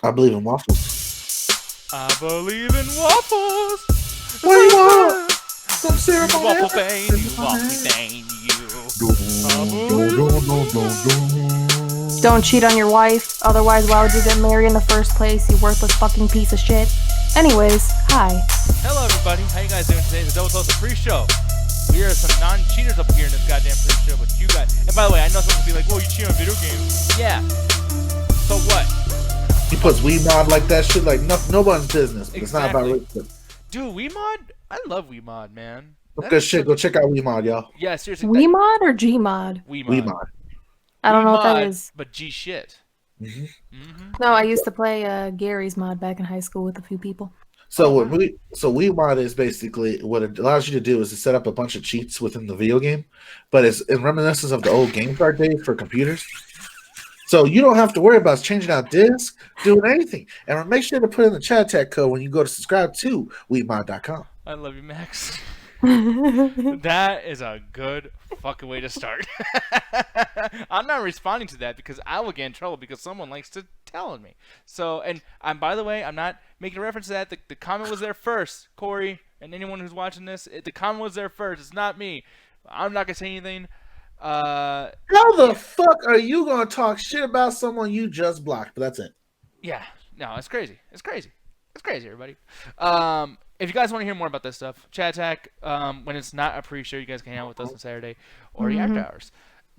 I believe in waffles. I believe in waffles. What do you want? Some syrup You on waffle it? thing, you waffle thing, you. Dun, I dun, believe dun, in dun, dun, Don't dun. cheat on your wife, otherwise why would you get married in the first place, you worthless fucking piece of shit? Anyways, hi. Hello, everybody. How you guys doing today? It's the Double Toast pre-show. We are some non-cheaters up here in this goddamn pre-show, but you guys. And by the way, I know someone will be like, "Whoa, you cheat on video games?" Yeah. So what? He puts Wii mod like that shit like nobody's business, but it's not about Exactly. racism. Dude, Weemod? I love Weemod, man. Good shit. Go check out Wii mod, y'all. Yeah, seriously. Weemod or Gmod? Wii Weemod. mod. I don't know what that Weemod, is. but G shit. hmm No, I used to play Gary's mod back in high school with a few people. So Oh, what wow. Wii mod is basically what it allows you to do is to set up a bunch of cheats within the video game, but it's in reminiscence of the old game card days for computers. So you don't have to worry about changing out discs, doing anything. And make sure to put in the chat tag code when you go to subscribe to WeMod.com. I love you, Max. Well, That is a good fucking way to start. I'm not responding to that because I will get in trouble because someone likes to tell on me. So, and by the way, I'm not making a reference to that. The comment was there first, Corey, and anyone who's watching this. The comment was there first. It's not me. I'm not gonna say anything. How the fuck are you going to talk shit about someone you just blocked? But that's it. Yeah, no, it's crazy. It's crazy. It's crazy, everybody. If you guys want to hear more about this stuff, Chat Attack, when it's not a pre-show, you guys can hang out with us on Saturday or the after hours,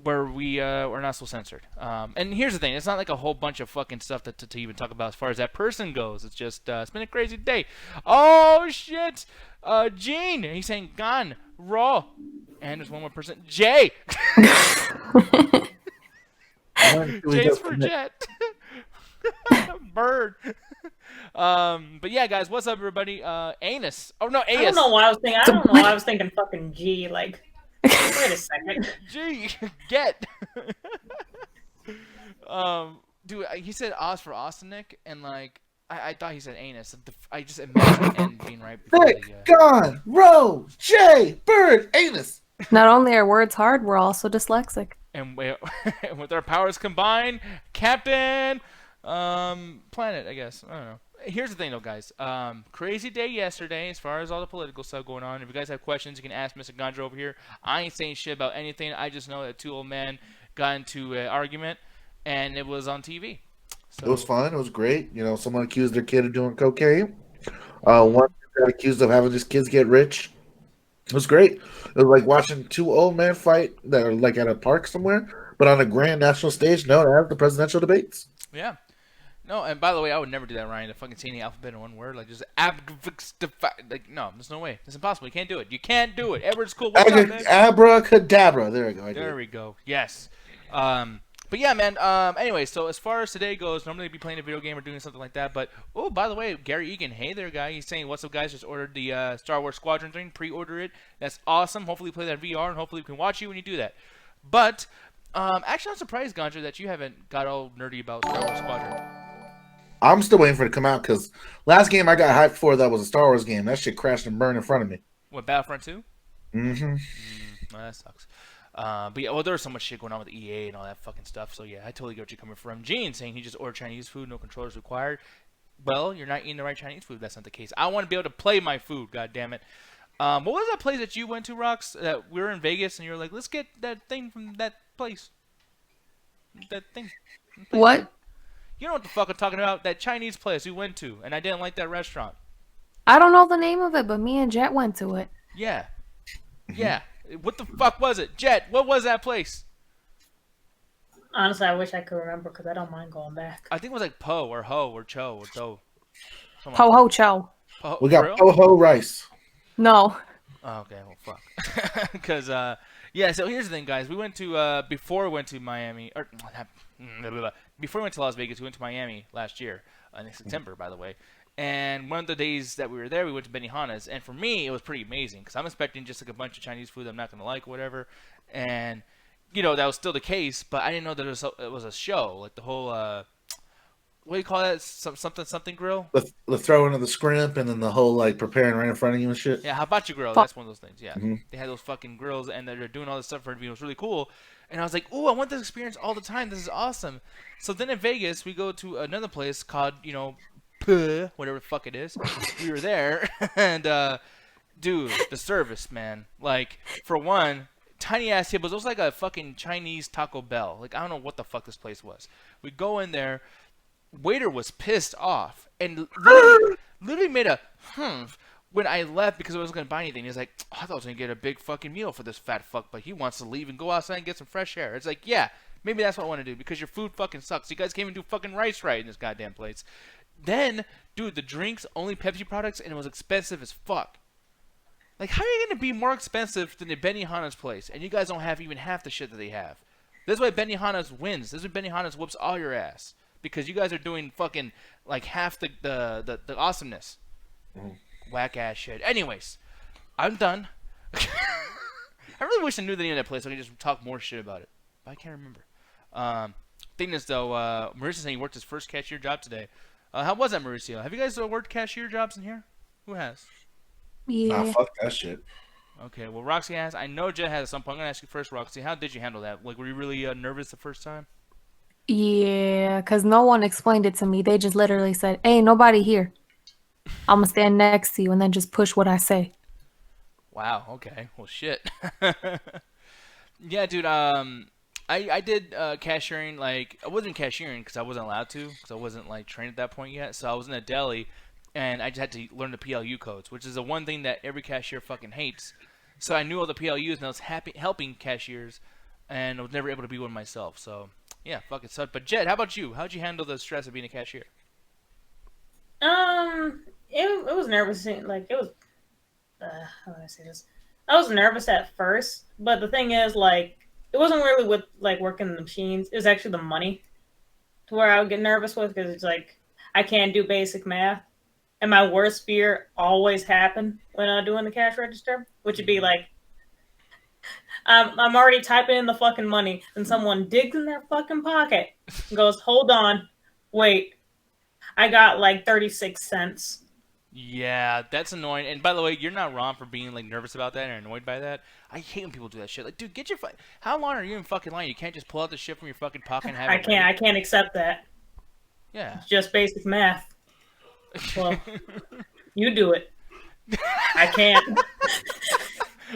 where we're not so censored. And here's the thing: it's not like a whole bunch of fucking stuff to even talk about as far as that person goes. It's just it's been a crazy day. Oh shit, Gene, he's saying gone raw, and there's one more person, Jay. J's for Jet. Bird. But yeah, guys, what's up, everybody? Anus. Oh no, I don't AS. know why I was thinking. I don't know why I was thinking fucking G. Like, wait a second. G. Get. Dude, he said Oz for Austinic, and like I thought he said anus. I just imagined N being right before Nick, the. Gone, Roe, Jay, Bird, Anus. not only are words hard, we're also dyslexic. And with our powers combined, Captain Planet, I guess. I don't know. Here's the thing, though, guys. Crazy day yesterday as far as all the political stuff going on. If you guys have questions, you can ask Mr. Ganja over here. I ain't saying shit about anything. I just know that two old men got into an argument, and it was on TV. So, It was fun. It was great. You know, someone accused their kid of doing cocaine. One got accused of having his kids get rich. It was great. It was like watching two old men fight that are like at a park somewhere, but on a grand national stage known as the presidential debates. yeah. No, and by the way, I would never do that, Ryan. To fucking say any alphabet in one word, like just like no, there's no way. It's impossible. You can't do it. You can't do it. Edward's cool. What's up, man? Abracadabra. There we go. There we go. Yes. But yeah, man. Anyway, so as far as today goes, normally I'd be playing a video game or doing something like that. But oh, by the way, Gary Egan, hey there, guy. He's saying, "What's up, guys? Just ordered the Star Wars Squadron thing. Pre-order it. That's awesome. Hopefully, play that VR, and hopefully, we can watch you when you do that." But actually, I'm surprised, Ganja, that you haven't got all nerdy about Star Wars Squadron. I'm still waiting for it to come out because last game I got hyped for that was a Star Wars game. That shit crashed and burned in front of me. What, Battlefront 2? Mm-hmm. Well, that sucks. But yeah, well, there's so much shit going on with EA and all that fucking stuff. So yeah, I totally get what you're coming from. Gene saying he just ordered Chinese food, no controllers required. Well, you're not eating the right Chinese food. That's not the case. I want to be able to play my food. God damn it. What was that place that you went to, Rox? That we were in Vegas and you were like, let's get that thing from that place. That thing. What? You know what the fuck I'm talking about? That Chinese place we went to, and I didn't like that restaurant. I don't know the name of it, but me and Jet went to it. Yeah. Yeah. What the fuck was it? Jet, what was that place? Honestly, I wish I could remember because I don't mind going back. I think it was like Po or Ho or Cho or Do. Po Ho Cho. Po, We for got real? Poho Rice. No. Oh, okay, well, fuck. Because, yeah, so here's the thing, guys. We went to, before we went to Miami, or, before we went to Las Vegas, we went to Miami last year, in September, by the way. And one of the days that we were there, we went to Benihana's. And for me, it was pretty amazing because I'm expecting just like a bunch of Chinese food that I'm not going to like or whatever. And, you know, that was still the case, but I didn't know that it was a show. Like the whole, what do you call that? Something grill? The throwing of the scrimp and then the whole like preparing right in front of you and shit. Yeah, hibachi grill. Fuck. That's one of those things. Yeah, Mhm. they had those fucking grills, and they're doing all this stuff for it. It was really cool. And I was like, ooh, I want this experience all the time. This is awesome. So then in Vegas, we go to another place called, Puh, whatever the fuck it is. We were there, and dude, the service, man. Like, for one, tiny ass tables. It was like a fucking Chinese Taco Bell. Like, I don't know what the fuck this place was. We go in there. Waiter was pissed off and literally made a when I left because I wasn't gonna buy anything. He's like, oh, I thought I was gonna get a big fucking meal for this fat fuck, but he wants to leave and go outside and get some fresh air. It's like, yeah, maybe that's what I want to do because your food fucking sucks. You guys can't even do fucking rice right in this goddamn place. Then, dude, the drinks only Pepsi products and it was expensive as fuck. Like, how are you gonna be more expensive than the Benihana's place and you guys don't have even half the shit that they have? This is why Benihana's wins. This is why Benihana's whoops all your ass. Because you guys are doing fucking like half the awesomeness. Whack ass shit. Anyways, I'm done. I really wish I knew the name of that place so I could just talk more shit about it. But I can't remember. Thing is though, Mauricio saying he worked his first cashier job today. How was that, Mauricio? Have you guys worked cashier jobs in here? Who has? Yeah. Nah, fuck that shit. Okay, well Roxy has. I know Jett has at some point. I'm gonna ask you first, Roxy. How did you handle that? Like, were you really nervous the first time? Yeah, because no one explained it to me. They just literally said, hey, nobody here. I'm going to stand next to you and then just push what I say. Wow, okay. Well, shit. Yeah, dude, I did cashiering, like, I wasn't cashiering because I wasn't allowed to, because I wasn't, like, trained at that point yet. So I was in a deli, and I just had to learn the PLU codes, which is the one thing that every cashier fucking hates. So I knew all the PLUs, and I was helping cashiers, and I was never able to be one myself, so... Yeah, fuck it sucked. But Jett, how about you? How'd you handle the stress of being a cashier? It was nervous. Like it was. How do I say this? I was nervous at first, but the thing is, like, it wasn't really with like working the machines. It was actually the money, to where I would get nervous with because it's like I can't do basic math, and my worst fear always happened when I was doing the cash register, which would be like. I'm already typing in the fucking money, and someone digs in their fucking pocket and goes, hold on, wait, I got like 36 cents. Yeah, that's annoying. And by the way, you're not wrong for being like nervous about that and annoyed by that. I hate when people do that shit. Like, dude, get your how long are you in fucking line? You can't just pull out the shit from your fucking pocket and have it. I can't accept that. Yeah. It's just basic math. Well, you do it. I can't.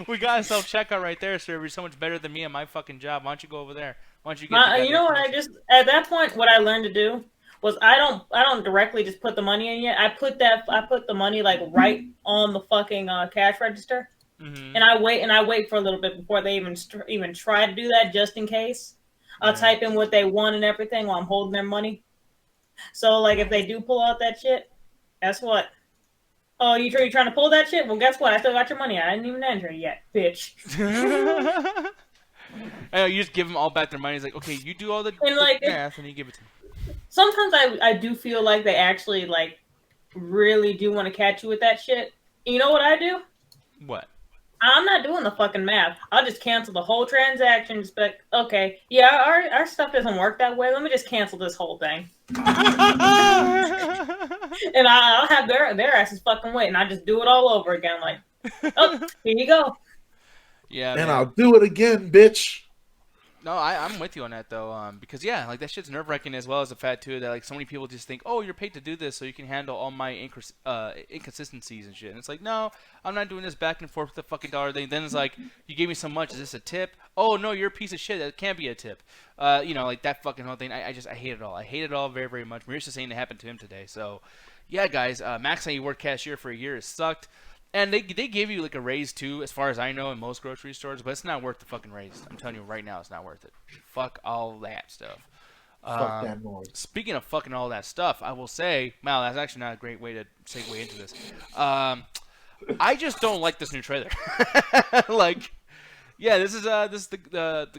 We got a self-checkout right there, sir. You're so much better than me at my fucking job. Why don't you go over there? Why don't you get You know what? At that point, what I learned to do was I don't directly just put the money in yet. I put the money like right on the fucking cash register, and I wait for a little bit before they even try to do that, just in case. I'll type in what they want and everything while I'm holding their money. So like if they do pull out that shit, guess what? Oh, you trying to pull that shit? Well, guess what? I still got your money. I didn't even enter it yet, bitch. You just give them all back their money. It's like, okay, you do all the math, and you give it to me. Sometimes I do feel like they actually like really do want to catch you with that shit. You know what I do? What? I'm not doing the fucking math. I'll just cancel the whole transaction. Just be like, okay, yeah, our stuff doesn't work that way. Let me just cancel this whole thing. And I'll have their asses fucking wait, and I just do it all over again. Like, oh, here you go. Yeah, and man. I'll do it again, bitch. No, I'm with you on that though, because yeah, like that shit's nerve wracking as well as the fact too that like so many people just think, oh, you're paid to do this so you can handle all my inconsistencies and shit. And it's like, no, I'm not doing this back and forth with the fucking dollar thing. Then it's like, you gave me so much, is this a tip? Oh no, you're a piece of shit. That can't be a tip. Like that fucking whole thing. I hate it all. I hate it all very, very much. Maurice's saying it happened to him today. So, yeah, guys, Max saying you worked cashier for a year. It sucked. And they gave you like a raise too, as far as I know, in most grocery stores, but it's not worth the fucking raise. I'm telling you right now, it's not worth it. Fuck all that stuff. Fuck that noise. Speaking of fucking all that stuff, I will say, wow, that's actually not a great way to segue into this. I just don't like this new trailer. Like, yeah, this is the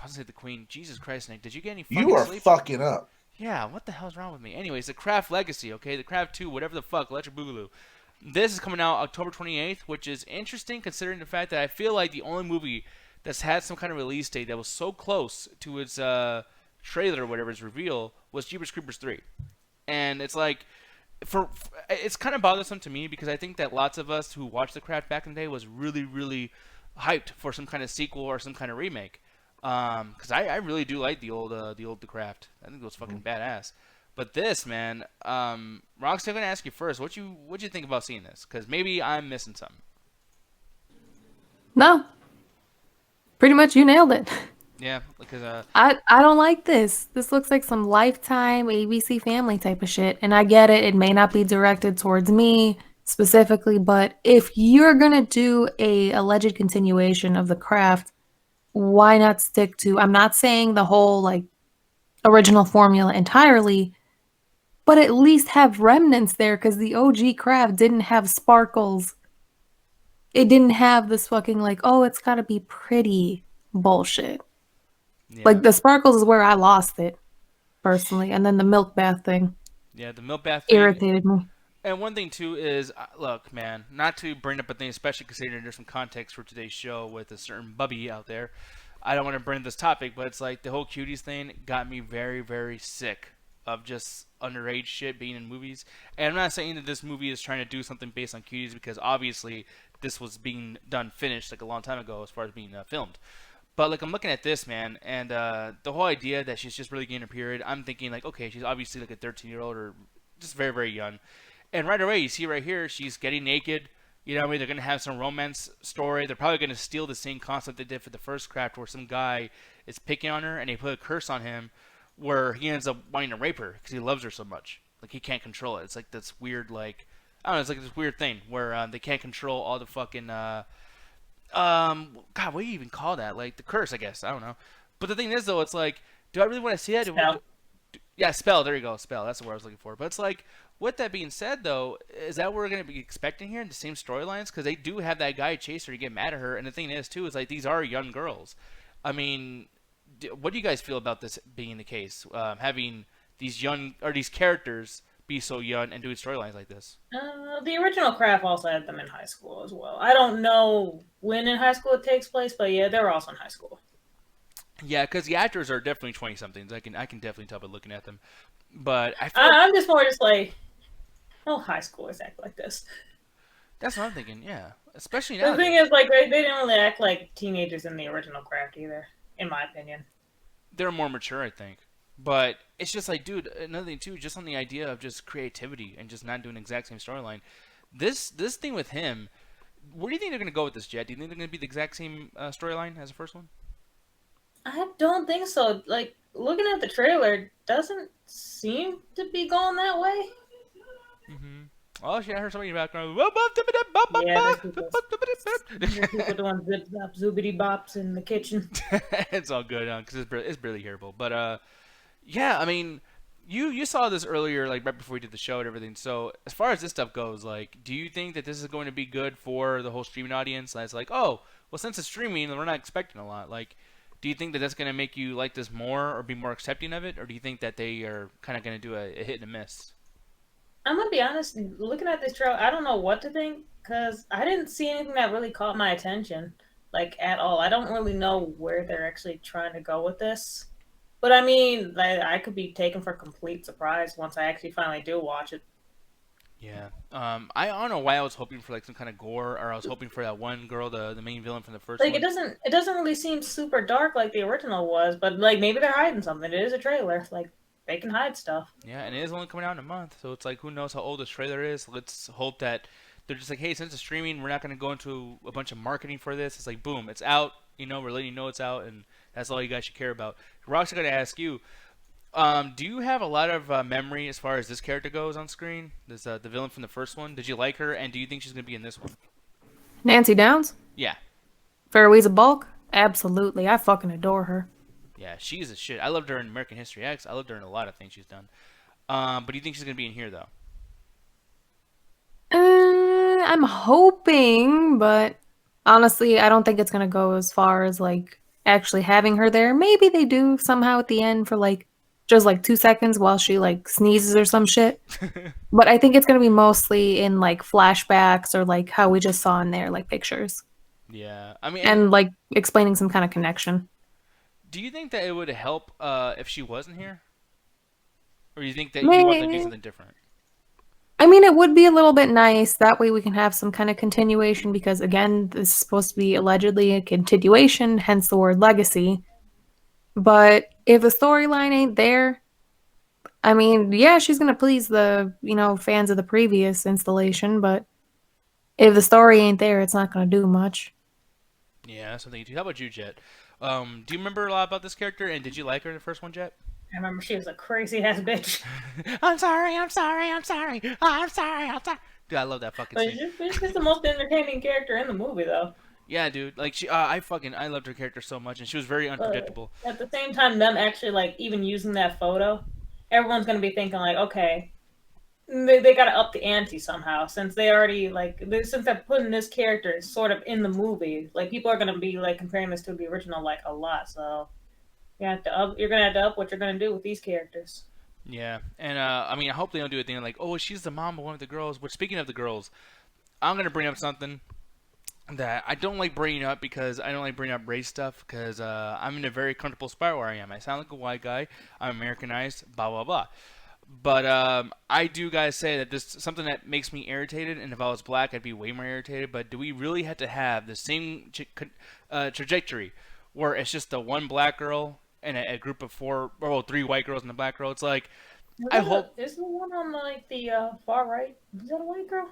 how's it say the Queen? Jesus Christ, Nick, did you get any fucking You are sleep? fucking up. Yeah, what the hell's wrong with me? Anyways, the Craft Legacy, okay, the Craft 2, whatever the fuck, Electric Boogaloo. This is coming out October 28th, which is interesting considering the fact that I feel like the only movie that's had some kind of release date that was so close to its trailer or whatever, its reveal, was Jeepers Creepers 3. And it's like, it's kind of bothersome to me because I think that lots of us who watched The Craft back in the day was really, really hyped for some kind of sequel or some kind of remake. Because I really do like the old The Craft. I think it was fucking badass. But this, man, Roxy, I'm gonna ask you first. What you think about seeing this? Because maybe I'm missing something. No, pretty much you nailed it. Yeah, because I don't like this. This looks like some Lifetime ABC Family type of shit. And I get it. It may not be directed towards me specifically, but if you're gonna do a alleged continuation of The Craft, why not stick to, I'm not saying the whole like original formula entirely, but at least have remnants there because the OG Craft didn't have sparkles. It didn't have this fucking like, oh, it's gotta be pretty bullshit. yeah, Like the sparkles is where I lost it personally, and then the milk bath thing yeah, the milk bath thing. irritated me. And one thing too is, look, man, not to bring up a thing, especially considering there's some context for today's show with a certain bubby out there. I don't want to bring this topic, but it's like the whole cuties thing got me very, very sick of just underage shit being in movies. And I'm not saying that this movie is trying to do something based on cuties, because obviously this was being done finished like a long time ago as far as being filmed. But like I'm looking at this, man, and the whole idea that she's just really getting her period, I'm thinking like, okay, she's obviously like a 13-year-old or just very, very young. And right away, you see right here, she's getting naked. You know what I mean? They're going to have some romance story. They're probably going to steal the same concept they did for the first Craft, where some guy is picking on her and they put a curse on him where he ends up wanting to rape her because he loves her so much. Like, he can't control it. It's like this weird, like, I don't know, it's like this weird thing where they can't control all the fucking, God, what do you even call that? Like, the curse, I guess. I don't know. But the thing is, though, it's like, do I really want to see that? Spell. Yeah, spell. There you go. Spell. That's the word I was looking for. But it's like, with that being said, though, is that what we're going to be expecting here in the same storylines? Because they do have that guy chase her to get mad at her. And the thing is, too, is like these are young girls. I mean, what do you guys feel about this being the case? Having these young, or these characters be so young and doing storylines like this? The original Craft also had them in high school as well. I don't know when in high school it takes place, but yeah, they were also in high school. Yeah, because the actors are definitely 20-somethings. I can definitely tell by looking at them. But I feel I'm just more just like, oh, high schoolers act like this. that's what I'm thinking. Yeah, especially The now. thing is, like, they didn't really act like teenagers in the original Craft either, in my opinion. They're more mature, I think. But it's just like, dude, another thing too, just on the idea of just creativity and just not doing the exact same storyline. This thing with him, where do you think they're gonna go with this, Jet? Do you think they're gonna be the exact same storyline as the first one? I don't think so. Like, looking at the trailer, it doesn't seem to be going that way. Mm-hmm. Oh shit! I heard somebody in the background. Yeah, there's people doing zip zop zoobity bops in the kitchen. It's all good because it's barely hearable. But yeah, I mean, you saw this earlier, like right before we did the show and everything. So as far as this stuff goes, like, do you think that this is going to be good for the whole streaming audience? That's like, oh, well, since it's streaming, we're not expecting a lot. Like, do you think that that's going to make you like this more or be more accepting of it, or do you think that they are kind of going to do a hit and a miss? I'm gonna be honest, looking at this trailer, I don't know what to think because I didn't see anything that really caught my attention, like at all. I don't really know where they're actually trying to go with this. But I mean, I could be taken for complete surprise once I actually finally do watch it. Yeah. I don't know why I was hoping for like some kind of gore, or I was hoping for that one girl, the main villain from the first Like one. it doesn't really seem super dark like the original was, but like maybe they're hiding something. It is a trailer, like they can hide stuff. Yeah, and it is only coming out in a month, so it's like, who knows how old this trailer is. Let's hope that they're just like, hey, since it's streaming, we're not going to go into a bunch of marketing for this. It's like, boom, it's out. You know, we're letting you know it's out, and that's all you guys should care about. Roxy, going to ask you, do you have a lot of memory as far as this character goes on screen? This the villain from the first one. Did you like her, and do you think she's going to be in this one? Nancy Downs? Yeah. Fairweeza Bulk? Absolutely. I fucking adore her. Yeah, she's a shit. I loved her in American History X. I loved her in a lot of things she's done. But do you think she's going to be in here, though? I'm hoping, but honestly, I don't think it's gonna go as far as like actually having her there. Maybe they do somehow at the end for like just like 2 seconds while she like sneezes or some shit. But I think it's gonna be mostly in like flashbacks or like how we just saw in there, like pictures. Yeah, I mean, And like explaining some kind of connection. do you think that it would help if she wasn't here? Or do you think that you want them to do something different? I mean, it would be a little bit nice. That way we can have some kind of continuation because, again, this is supposed to be allegedly a continuation, hence the word legacy. But if the storyline ain't there, I mean, yeah, she's gonna please the, fans of the previous installation, but if the story ain't there, it's not gonna do much. Yeah, that's something too. How about you, Jet? Do you remember a lot about this character, and did you like her in the first one, Jet? I remember she was a crazy ass bitch. I'm sorry, I'm sorry, I'm sorry, I'm sorry, I'm sorry. Dude, I love that fucking But scene. she's the most entertaining character in the movie, though. Yeah, dude. Like I loved her character so much, and she was very But unpredictable. at the same time, them actually like even using that photo, everyone's gonna be thinking like, okay, they gotta up the ante somehow since they already since they're putting this character sort of in the movie. Like people are gonna be like comparing this to the original like a lot. So you're gonna have to up what you're gonna do with these characters. Yeah, and I mean, I hope they don't do a thing like, oh, she's the mom of one of the girls. But speaking of the girls, I'm gonna bring up something that I don't like bringing up because I don't like bringing up race stuff because I'm in a very comfortable spot where I am. I sound like a white guy. I'm Americanized. Blah blah blah. But I do guys say that this is something that makes me irritated, and if I was black, I'd be way more irritated. But do we really have to have the same trajectory where it's just the one black girl and a group of three white girls and a black girl? It's like I hope. Is the one on like the far right? Is that a white girl?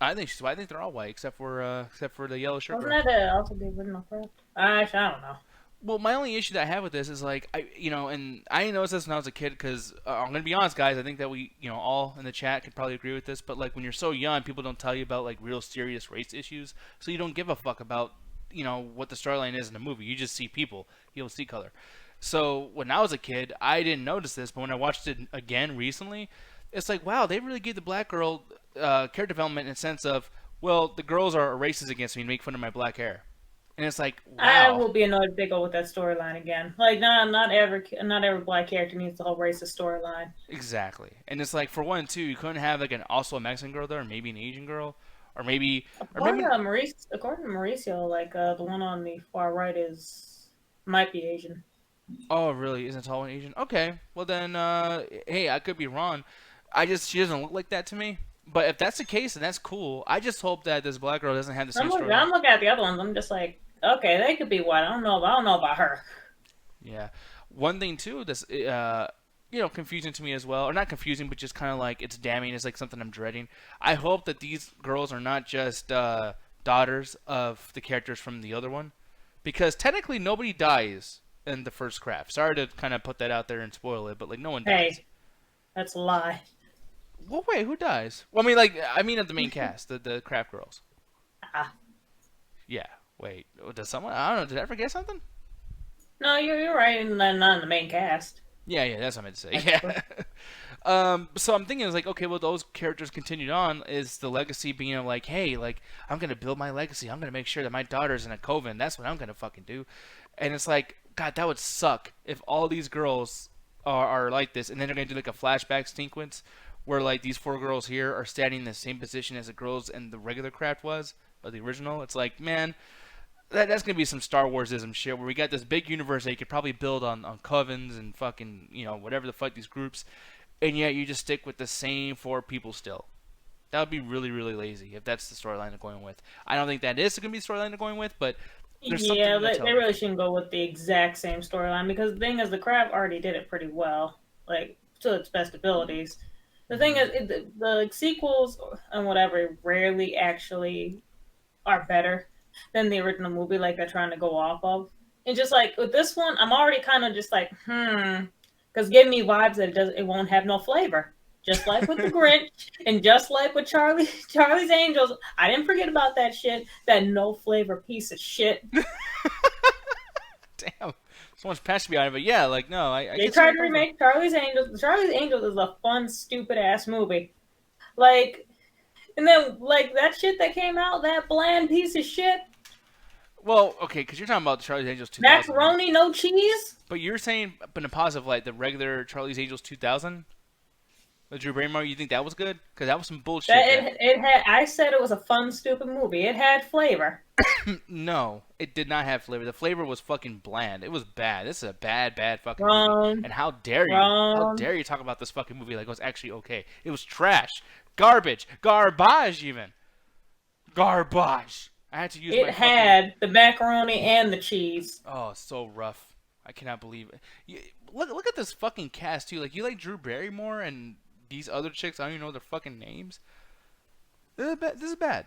I think they're all white except for the yellow shirt Wasn't girl. that also the original crap? Actually, I don't know. Well, my only issue that I have with this is like and I didn't notice this when I was a kid because I'm gonna be honest, guys. I think that we, all in the chat could probably agree with this. But like when you're so young, people don't tell you about like real serious race issues, so you don't give a fuck about what the storyline is in the movie. You just see people, you don't see color. So when I was a kid, I didn't notice this, but when I watched it again recently, it's like wow, they really gave the black girl character development in a sense of well, the girls are racist against me and make fun of my black hair. And it's like, I wow. will be annoyed if they go with that storyline again. Like, not every black character needs the whole racist storyline. Exactly. And it's like for one and two, you couldn't have like also a Mexican girl there, or maybe an Asian girl, or maybe According to Mauricio, like the one on the far right might be Asian. oh really? Isn't tall one Asian? Okay. Well then, hey, I could be wrong. She doesn't look like that to me. But if that's the case, then that's cool. I just hope that this black girl doesn't have the same story. I'm looking at the other ones. I'm just like, okay, they could be white. I don't know. I don't know about her. Yeah. One thing too, that's confusing to me as well, or not confusing, but just kind of like it's damning. It's like something I'm dreading. I hope that these girls are not just daughters of the characters from the other one, because technically nobody dies in the first craft. Sorry to kind of put that out there and spoil it, but like no one dies. Hey, that's a lie. Well, wait, who dies? Well, I mean of the main cast, the craft girls. Ah. Yeah. Wait, does someone? I don't know. Did I forget something? No, you're right. And not in the main cast. Yeah, that's what I meant to say. Yeah. So I'm thinking, it's like, okay, well, those characters continued on. Is the legacy being like, hey, like, I'm going to build my legacy. I'm going to make sure that my daughter's in a coven. That's what I'm going to fucking do. And it's like, God, that would suck if all these girls are like this. And then they're going to do like a flashback sequence where, like, these four girls here are standing in the same position as the girls in the regular craft was, or the original. It's like, man, that's gonna be some Star Warsism shit where we got this big universe that you could probably build on covens and fucking whatever the fuck these groups, and yet you just stick with the same four people still. That would be really really lazy if that's the storyline they're going with. I don't think that is gonna be the storyline they're going with, but there's Yeah, something they really shouldn't go with the exact same storyline because the thing is, the crab already did it pretty well, like to its best abilities. The thing is, the sequels and whatever rarely actually are better than the original movie, like they're trying to go off of. And just like with this one, I'm already kind of just like, because giving me vibes that it won't have no flavor. Just like with the Grinch, and just like with Charlie's Angels, I didn't forget about that shit. That no flavor piece of shit. Damn, so much passion behind it, but yeah, like no, They tried to remake Charlie's Angels. Charlie's Angels is a fun, stupid ass movie. Like, and then like that shit that came out, that bland piece of shit. Well, okay, because you're talking about Charlie's Angels 2000. Macaroni, no cheese. But you're saying, in a positive light, the regular Charlie's Angels 2000. The Drew Barrymore, you think that was good? Because that was some bullshit. It had. I said it was a fun, stupid movie. It had flavor. No, it did not have flavor. The flavor was fucking bland. It was bad. This is a bad fucking Wrong. movie. And how dare you? Wrong. How dare you talk about this fucking movie like it was actually okay? It was trash, garbage, garbage, even garbage. I had to use. It had the macaroni and the cheese. Oh, so rough. I cannot believe it. Look at this fucking cast too. Like, you like Drew Barrymore and these other chicks. I don't even know their fucking names. This is bad.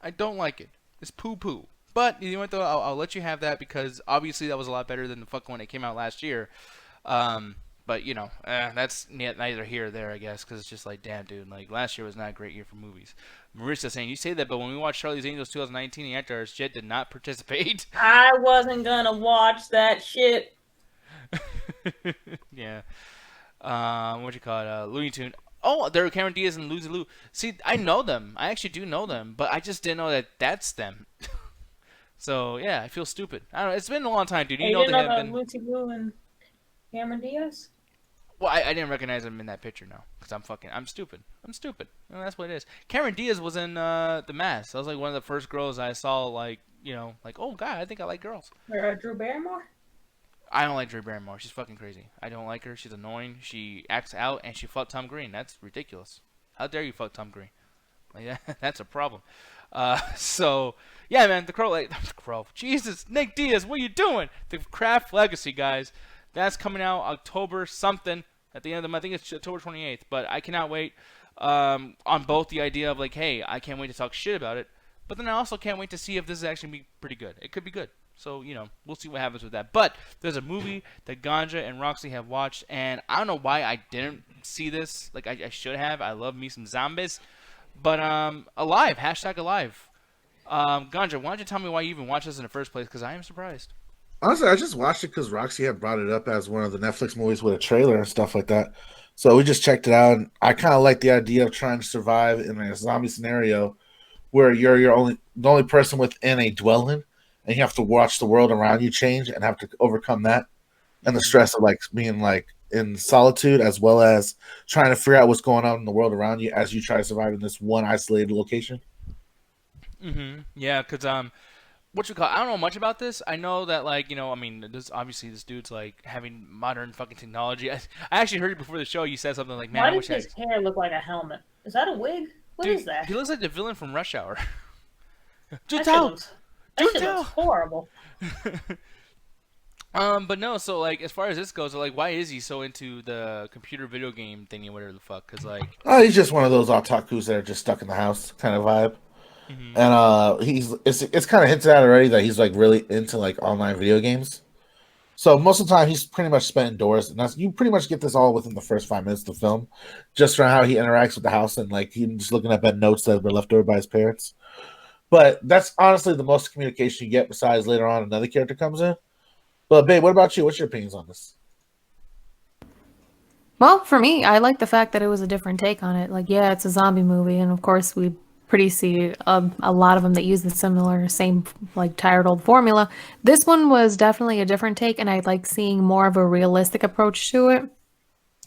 I don't like it. It's poo poo. But you know what though? I'll let you have that because obviously that was a lot better than the fucking one that came out last year. But you know, that's neither here or there, I guess, because it's just like, damn, dude, like last year was not a great year for movies. Marissa saying, you say that, but when we watched Charlie's Angels 2019, the actor Jett did not participate. I wasn't gonna watch that shit. Yeah. What you call it? Looney Tune. Oh, they're Cameron Diaz and Lucy Liu. See, I know them. I actually do know them, but I just didn't know that that's them. So yeah, I feel stupid. I don't know. It's been a long time, dude. You Hey, know you they didn't have know been. Lucy Liu and Cameron Diaz? Well, I didn't recognize him in that picture, no, because I'm stupid. Well, that's what it is. Cameron Diaz was in The Mask. That was like one of the first girls I saw, like, you know, like, oh god, I think I like girls. Or Drew Barrymore? I don't like Drew Barrymore. She's fucking crazy. I don't like her. She's annoying. She acts out, and she fucked Tom Green. That's ridiculous. How dare you fuck Tom Green? Like, that's a problem. So yeah, man, the Crow, like, the Crow. Jesus, Nick Diaz, what are you doing? The Craft Legacy, guys. That's coming out October something at the end of the month. I think it's October 28th. But I cannot wait on both the idea of like, hey, I can't wait to talk shit about it. But then I also can't wait to see if this is actually be pretty good. It could be good. So, you know, we'll see what happens with that. But there's a movie that Ganja and Roxy have watched. And I don't know why I didn't see this. Like, I should have. I love me some zombies. But Alive. Hashtag Alive. Ganja, why don't you tell me why you even watched this in the first place? Because I am surprised. Honestly, I just watched it because Roxy had brought it up as one of the Netflix movies with a trailer and stuff like that. So we just checked it out, and I kind of like the idea of trying to survive in a zombie scenario where you're the only person within a dwelling, and you have to watch the world around you change and have to overcome that and the stress of like being like in solitude as well as trying to figure out what's going on in the world around you as you try to survive in this one isolated location. Yeah, because what you call? I don't know much about this. I know that, like, you know, I mean, this obviously this dude's like having modern fucking technology. I actually heard it before the show. You said something like, "Man, Why I wish does his hair look like a helmet? Is that a wig? What Dude, is that? He looks like the villain from Rush Hour. That shit Jutal. looks, that shit looks horrible. But no. So like, as far as this goes, like, why is he so into the computer video game thingy, whatever the fuck? Because like, Oh, he's just one of those otakus that are just stuck in the house kind of vibe. And it's kind of hinted at already that he's like really into like online video games. So most of the time he's pretty much spent indoors, and you pretty much get this all within the first 5 minutes of the film, just from how he interacts with the house and like he just looking at bed notes that were left over by his parents. But that's honestly the most communication you get. Besides later on another character comes in. But babe, what about you? What's your opinions on this? Well, for me, I like the fact that it was a different take on it. Like, yeah, it's a zombie movie, and of course, we pretty see a lot of them that use the same, like, tired old formula. This one was definitely a different take, and I like seeing more of a realistic approach to it.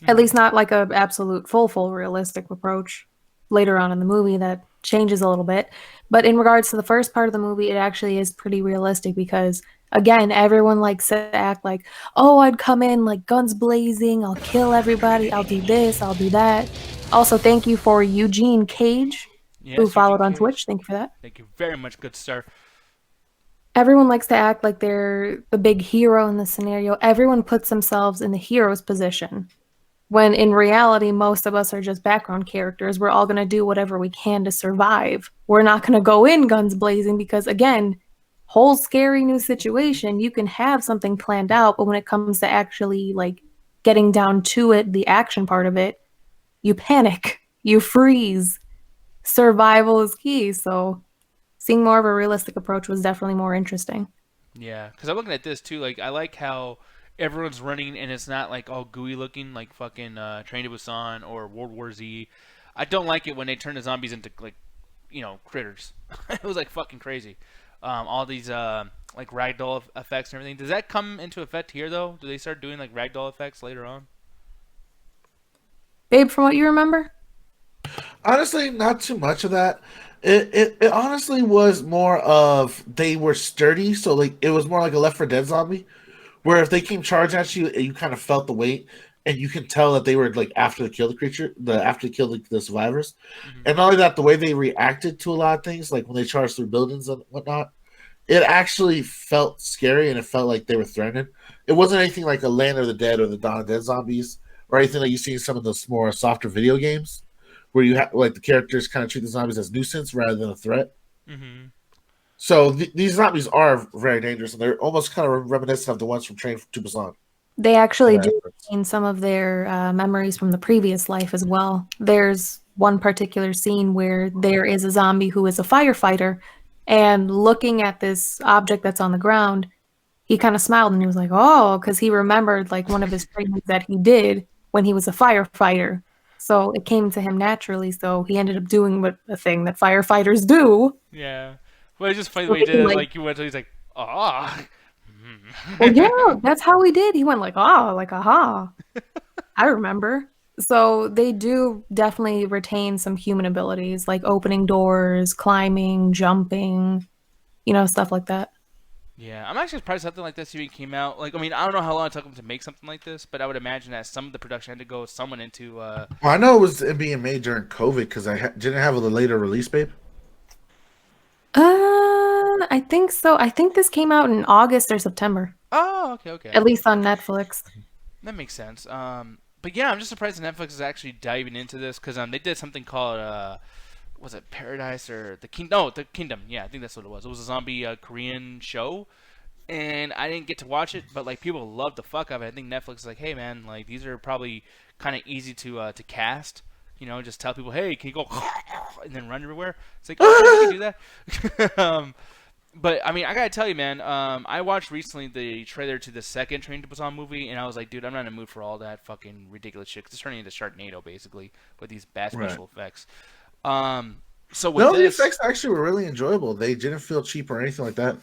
At least not like a absolute full realistic approach later on in the movie that changes a little bit. But in regards to the first part of the movie, it actually is pretty realistic because, again, everyone likes to act like, oh, I'd come in like guns blazing, I'll kill everybody, I'll do this, I'll do that. Also, thank you for Eugene Cage, yes, who followed Eugene on Cage. Twitch. Thank you for that. Thank you very much, good sir. Everyone likes to act like they're the big hero in the scenario. Everyone puts themselves in the hero's position. When in reality, most of us are just background characters. We're all going to do whatever we can to survive. We're not going to go in guns blazing because, again, whole scary new situation. You can have something planned out, but when it comes to actually like getting down to it, the action part of it, you panic, you freeze. Survival is key. So seeing more of a realistic approach was definitely more interesting. Yeah, because I'm looking at this too. Like, I like how everyone's running and it's not like all gooey looking like fucking Train to Busan or World War Z. I don't like it when they turn the zombies into like, you know, critters. It was like fucking crazy. All these like ragdoll effects and everything. Does that come into effect here though? Do they start doing like ragdoll effects later on? Babe, from what you remember? Honestly, not too much of that. It honestly was more of they were sturdy, so like it was more like a Left 4 Dead zombie, where if they came charging at you, you kind of felt the weight, and you can tell that they were like after they killed the creature, after they killed the survivors, and not only that, the way they reacted to a lot of things, like when they charged through buildings and whatnot, it actually felt scary and it felt like they were threatened. it wasn't anything like a Land of the Dead or the Dawn of the Dead zombies or anything that you see in some of those more softer video games, where you have like the characters kind of treat the zombies as nuisance rather than a threat. Mm-hmm. So these zombies are very dangerous, and they're almost kind of reminiscent of the ones from Train to Busan. They actually do retain some of their memories from the previous life as well. There's one particular scene where there is a zombie who is a firefighter, and looking at this object that's on the ground, he kind of smiled and he was like, "Oh," because he remembered like one of his trainings that he did when he was a firefighter. So it came to him naturally. So he ended up doing what a thing that firefighters do. Yeah. Well, it's just funny the So way he he did can, it. like, Like, you went to, he's like, ah. well, yeah, that's how he did. He went like, "Oh, like aha." I remember. So they do definitely retain some human abilities, like opening doors, climbing, jumping, stuff like that. Yeah, I'm actually surprised something like this even came out. Like, I mean, I don't know how long it took them to make something like this, but I would imagine that some of the production had to go someone into. Well, I know it was being made during COVID because didn't have a later release, babe. I think so. I think this came out in August or September, Oh, okay. at least on Netflix. That makes sense. But yeah, I'm just surprised that Netflix is actually diving into this because they did something called was it Paradise or the King? No, the Kingdom. Yeah, I think that's what it was. It was a zombie Korean show, and I didn't get to watch it, but like people loved the fuck out of it. I think Netflix is like, hey man, like these are probably kind of easy to cast. Just tell people, hey, can you go and then run everywhere? It's like, oh, can you do that? But I mean, I gotta tell you, man. I watched recently the trailer to the second Train to Busan movie, and I was like, dude, I'm not in the mood for all that fucking ridiculous shit. 'Cause it's turning into Sharknado basically with these bad special effects. So with The this, effects actually were really enjoyable. They didn't feel cheap or anything like that.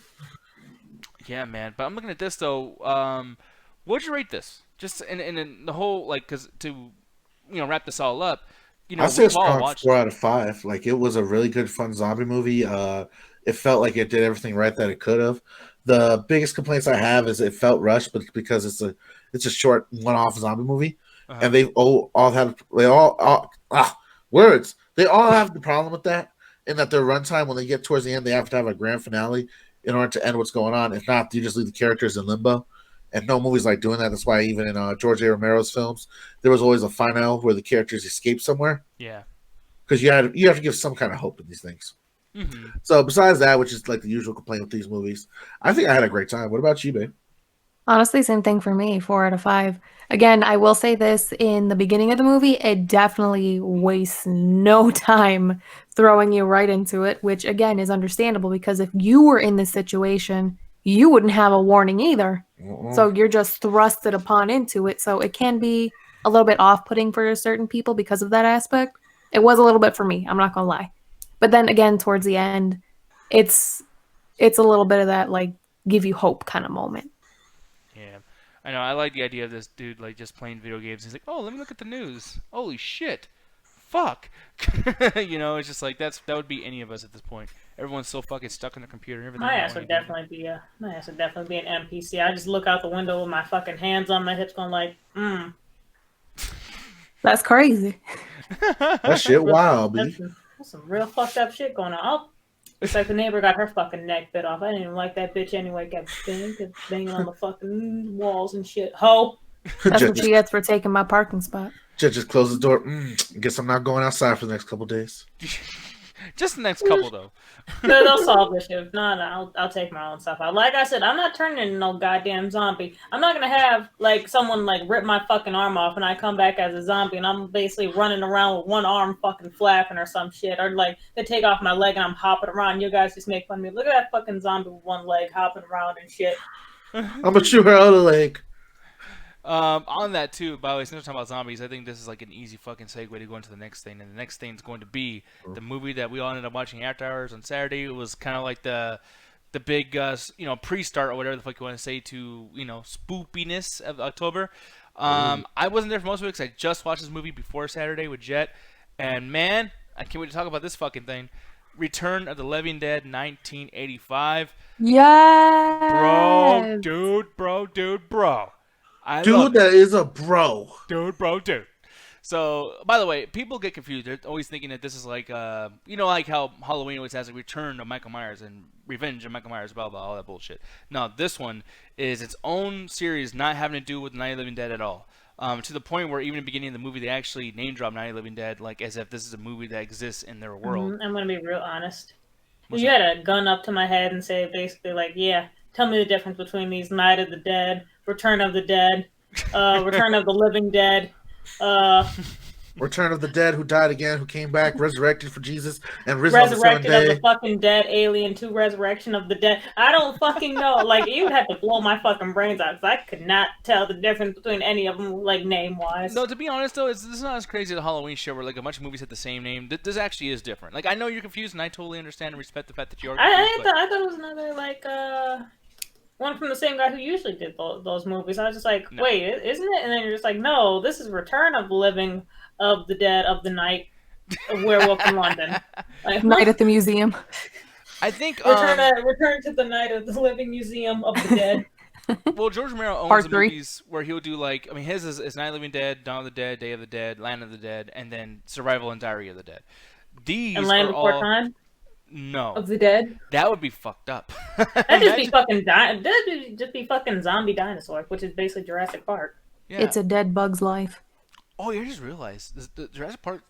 yeah, man. But I'm looking at this though. What'd you rate this? Just in the whole like, cause to wrap this all up. I'd say a we've all strong watched 4 out of 5. Like it was a really good, fun zombie movie. It felt like it did everything right that it could have. The biggest complaints I have is it felt rushed, but because it's a short one-off zombie movie, and they words. They all have the problem with that, in that their runtime when they get towards the end, they have to have a grand finale in order to end what's going on. If not, you just leave the characters in limbo. And no movies like doing that. That's why even in George A. Romero's films, there was always a final where the characters escape somewhere. Yeah. Because you have to give some kind of hope in these things. Mm-hmm. So besides that, which is like the usual complaint with these movies, I think I had a great time. What about you, babe? Honestly, same thing for me, 4 out of 5. Again, I will say this, in the beginning of the movie, it definitely wastes no time throwing you right into it, which again is understandable because if you were in this situation, you wouldn't have a warning either. So you're just thrusted upon into it. So it can be a little bit off-putting for certain people because of that aspect. It was a little bit for me, I'm not gonna lie. But then again, towards the end, it's a little bit of that like give you hope kind of moment. Yeah, I know. I like the idea of this dude like just playing video games. He's like, oh, let me look at the news. Holy shit, fuck. It's just like that would be any of us at this point. Everyone's so fucking stuck on their computer and everything. My ass would definitely be an NPC. I just look out the window with my fucking hands on my hips, going like, That's crazy. That shit wild, B. That's some real fucked up shit going on. Oh, it's like the neighbor got her fucking neck bit off. I didn't even like that bitch anyway. Kept banging on the fucking walls and shit. Ho! That's what she gets for taking my parking spot. Just close the door. Guess I'm not going outside for the next couple days. Just the next couple though. They'll solve this shit. No, I'll take my own stuff out. Like I said, I'm not turning into no goddamn zombie. I'm not gonna have like someone like rip my fucking arm off and I come back as a zombie and I'm basically running around with one arm fucking flapping or some shit. Or like they take off my leg and I'm hopping around. You guys just make fun of me. Look at that fucking zombie with one leg hopping around and shit. I'm gonna shoot her other leg. On that too, by the way, since we're talking about zombies, I think this is like an easy fucking segue to go into the next thing, and the next thing is going to be the movie that we all ended up watching after hours on Saturday. It was kind of like the big pre-start or whatever the fuck you want to say to spoopiness of October. I wasn't there for most of it because I just watched this movie before Saturday with Jett, and man, I can't wait to talk about this fucking thing. Return of the Living Dead 1985. Yeah. Bro. Dude, that is a bro. Dude. So, by the way, people get confused. They're always thinking that this is like, like how Halloween always has a return of Michael Myers and revenge of Michael Myers, blah, blah, all that bullshit. No, this one is its own series, not having to do with Night of the Living Dead at all. To the point where even in the beginning of the movie, they actually name drop Night of the Living Dead, like as if this is a movie that exists in their world. I'm gonna be real honest. What's You that? had a gun up to my head and say basically like, yeah, tell me the difference between these Night of the Dead, Return of the Dead, Return of the Living Dead, Return of the Dead, who died again, who came back, resurrected for Jesus, and risen on the seventh Resurrected of day. the fucking Dead, Alien 2, Resurrection of the Dead. I don't fucking know. Like, you would have to blow my fucking brains out because I could not tell the difference between any of them, like, name-wise. No, to be honest though, it's not as crazy as a Halloween show where like a bunch of movies have the same name. This actually is different. Like I know you're confused, and I totally understand and respect the fact that you are confused. I thought it was another, like, one from the same guy who usually did those movies. I was just like, No. wait, isn't it? And then you're just like, no, this is Return of the Living of the Dead of the Night, a Werewolf in London. Like, Night at the museum. I think Return to the Night of the Living Museum of the Dead. well, George Romero owns Part the 3. movies where he'll do like, I mean, his is Night of the Living Dead, Dawn of the Dead, Day of the Dead, Land of the Dead, and then Survival and Diary of the Dead. These And Land are Before all Time no, of the Dead. that would be fucked up. That'd just be fucking that'd just be fucking zombie dinosaur, which is basically Jurassic Park. Yeah. It's a dead bug's life. Oh, you just realized the Jurassic Park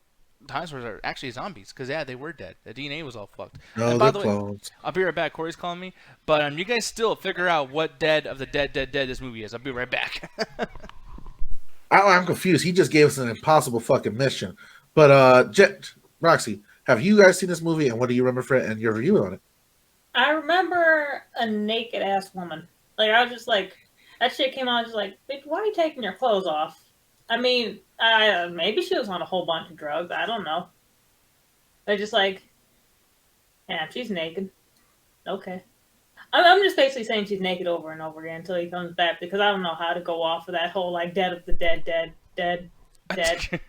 dinosaurs are actually zombies because yeah, they were dead. The DNA was all fucked. No, And by they're the way, clones. I'll be right back. Corey's calling me, but you guys still figure out what Dead of the Dead this movie is. I'll be right back. I'm confused. He just gave us an impossible fucking mission. But Jett, Roxy, have you guys seen this movie, and what do you remember for it and your review on it? I remember a naked ass woman. Like I was just like, that shit came out. I was just like, bitch, why are you taking your clothes off? I mean, maybe she was on a whole bunch of drugs. I don't know. They're just like, yeah, she's naked. Okay. I'm just basically saying she's naked over and over again until he comes back because I don't know how to go off of that whole like dead of the dead. Dead. Dead.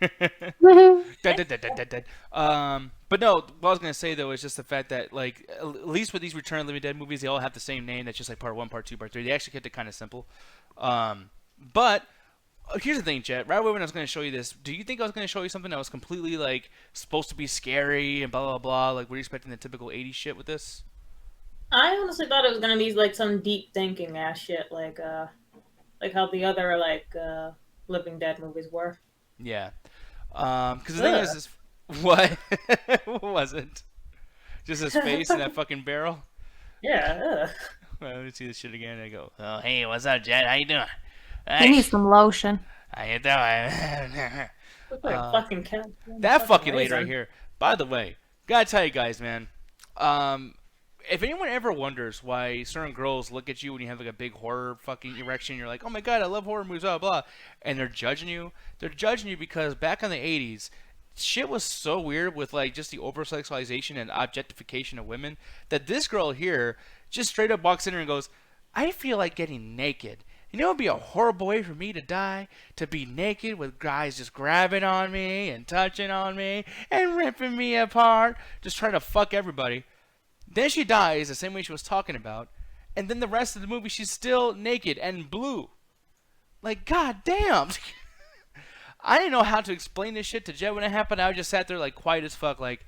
But no, what I was gonna say though is just the fact that like at least with these Return of the Living Dead movies, they all have the same name. That's just like part 1, part 2, part 3. They actually kept it kind of simple. But here's the thing, Jett. Right away when I was gonna show you this, do you think I was gonna show you something that was completely like supposed to be scary and blah blah blah? Like were you expecting the typical '80s shit with this? I honestly thought it was gonna be like some deep thinking ass shit, like how the other Living Dead movies were. Yeah. Because the thing is what? What was it? Just his face in that fucking barrel? Yeah. Well, let me see this shit again. I go, oh, hey, what's up, Jett? How you doing? He needs some lotion. How you doing? Look like a fucking cat. That fucking lady raisin. right here. By the way, gotta tell you guys, man. If anyone ever wonders why certain girls look at you when you have like a big horror fucking erection, you're like, oh my god, I love horror movies, blah blah, and they're judging you because back in the '80s, shit was so weird with like just the over sexualization and objectification of women that this girl here just straight up walks in here and goes, I feel like getting naked. You know, it'd be a horrible way for me to die, to be naked with guys just grabbing on me and touching on me and ripping me apart, just trying to fuck everybody. Then she dies the same way she was talking about, and then the rest of the movie she's still naked and blue. Like, god damn. I didn't know how to explain this shit to Jett when it happened. I just sat there like quiet as fuck, like,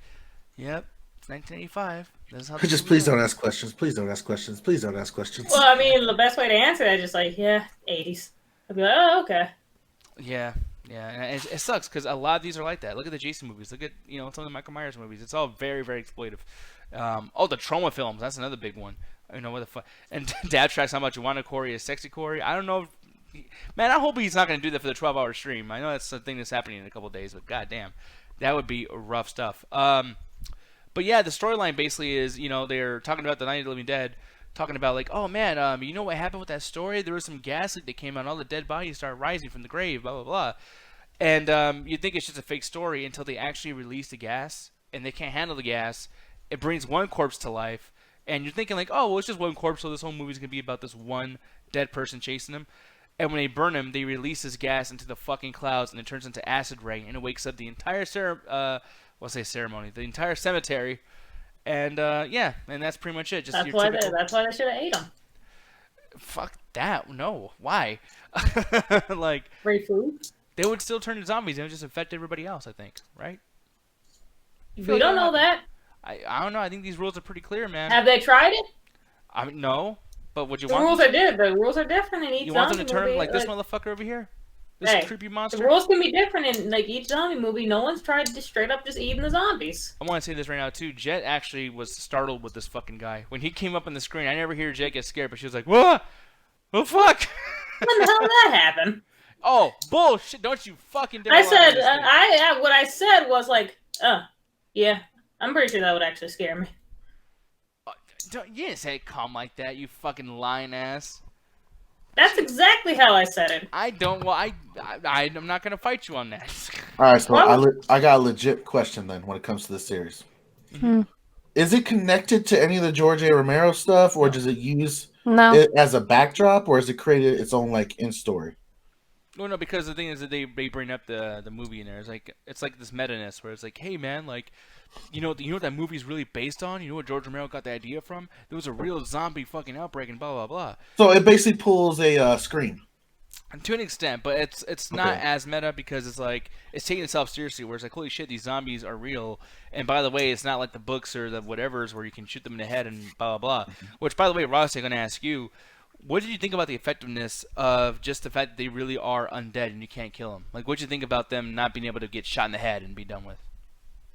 yep, it's 1985. This is how Just please don't ask questions. Please don't ask questions. Please don't ask questions. Well, I mean, the best way to answer that is just like, yeah, 80s. I'd be like, oh, okay. Yeah, and it sucks because a lot of these are like that. Look at the Jason movies. Look at some of the Michael Myers movies. It's all very, very exploitive. The trauma films. That's another big one. What the fuck? And Dad Track's talking about Juana Corey is sexy Corey. I don't know. Man, I hope he's not going to do that for the 12-hour stream. I know that's the thing that's happening in a couple of days, but goddamn, that would be rough stuff. But yeah, the storyline basically is, they're talking about the Night of the Living Dead, talking about like, oh man, you know what happened with that story? There was some gas leak that came out, and all the dead bodies started rising from the grave, blah blah blah. And you think it's just a fake story until they actually release the gas, and they can't handle the gas. It brings one corpse to life, and you're thinking like, oh, well, it's just one corpse, so this whole movie's gonna be about this one dead person chasing them. And when they burn him, they release this gas into the fucking clouds, and it turns into acid rain, and it wakes up the entire ceremony, the entire cemetery, and and that's pretty much it. Just That's why they should have ate them. Fuck that. No, why? Like Free food. they would still turn to zombies. It would just affect everybody else, I think, right? We don't know that. I don't know. I think these rules are pretty clear, man. Have they tried it? I mean, no. But would you The want rules are different. The rules are different in each you want them to turn movie. like this motherfucker over here? This Hey, creepy monster? The rules can be different in like each zombie movie. No one's tried to straight up just eating the zombies. I want to say this right now, too. Jett actually was startled with this fucking guy. When he came up on the screen, I never hear Jett get scared, but she was like, what? Oh, fuck! When the hell did that happen? Oh, bullshit. Don't you fucking dare I lie on said, this thing. what I said was like, yeah, I'm pretty sure that would actually scare me. You didn't say it calm like that, you fucking lying ass. That's exactly how I said it. I don't. Well, I'm not gonna fight you on that. All right, so I got a legit question then when it comes to this series. Is it connected to any of the George A. Romero stuff, or does it use it as a backdrop, or has it created its own like in story? No, because the thing is that they bring up the movie in there. It's like this meta-ness where it's like, hey man, like, you know what that movie's really based on? You know what George Romero got the idea from? There was a real zombie fucking outbreak and blah blah blah. So it basically pulls a Scream. To an extent, but it's not as meta because it's like it's taking itself seriously. Where it's like, holy shit, these zombies are real. And by the way, it's not like the books or the whatevers where you can shoot them in the head and blah blah blah. Which, by the way, Ross, I'm gonna ask you. What did you think about the effectiveness of just the fact that they really are undead and you can't kill them? Like, what did you think about them not being able to get shot in the head and be done with?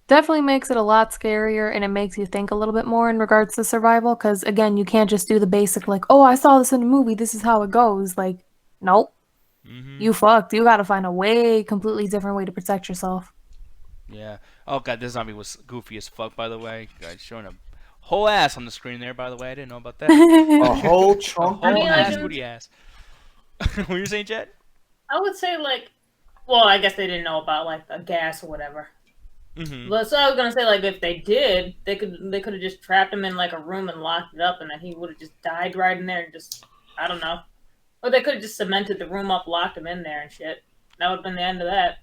Definitely makes it a lot scarier, and it makes you think a little bit more in regards to survival. Because again, you can't just do the basic like, "Oh, I saw this in a movie. This is how it goes." Like, nope, you fucked. You got to find a completely different way to protect yourself. Yeah. Oh god, this zombie was goofy as fuck. By the way, guys, showing a whole ass on the screen there. By the way, I didn't know about that. A whole trunk. A whole ass, booty ass. What were you saying, Jett? I would say like, well, I guess they didn't know about like the gas or whatever. But so I was gonna say like if they did, they could have just trapped him in like a room and locked it up, and then he would have just died right in there and just I don't know. Or they could have just cemented the room up, locked him in there and shit. That would have been the end of that.